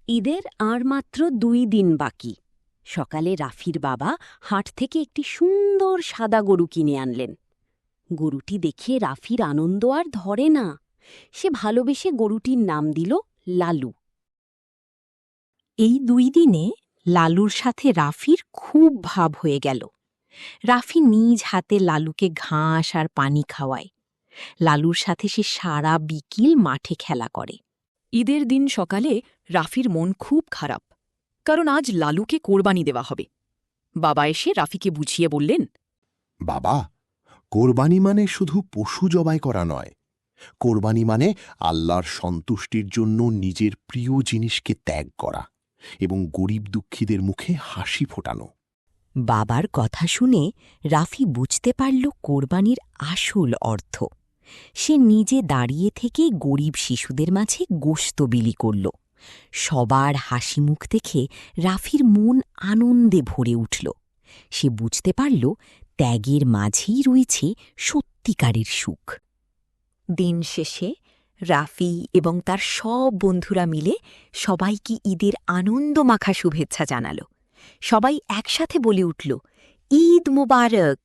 ঈদের আর মাত্র 2 দিন বাকি। সকালে রাফির বাবা হাট থেকে একটি সুন্দর সাদা গরু কিনে আনলেন। গরুটি দেখে রাফির আনন্দ আর ধরে না। সে ভালোবেসে গরুটির নাম দিল লালু। এই 2 দিনে লালুর সাথে রাফির খুব ভাব হয়ে গেল। রাফি নিজ হাতে লালুকে ঘাস আর পানি খাওয়ায়। লালুর সাথে সে সারা বিকেল মাঠে খেলা করে। ঈদের দিন সকালে রাফির মন খুব খারাপ, কারণ আজ লালুকে কোরবানি দেওয়া হবে। বাবা এসে রাফিকে বুঝিয়ে বললেন, বাবা, কোরবানি মানে শুধু পশু জবাই করা নয়। কোরবানি মানে আল্লাহর সন্তুষ্টির জন্য নিজের প্রিয় জিনিসকে ত্যাগ করা এবং গরিব দুঃখীদের মুখে হাসি ফোটানো। বাবার কথা শুনে রাফি বুঝতে পারল কোরবানির আসল অর্থ। সে নিজে দাঁড়িয়ে থেকে গরিব শিশুদের মাঝে গোশত বিলি করল। সবার হাসি মুখ দেখে রাফির মন আনন্দে ভরে উঠল। সে বুঝতে পারল ত্যাগের মাঝেই রয়েছে সত্যিকারের সুখ। দিন শেষে রাফি এবং তার সব বন্ধুরা মিলে সবাইকে ঈদের আনন্দমাখা শুভেচ্ছা জানাল। সবাই একসাথে বলে উঠল, ঈদ মুবারক।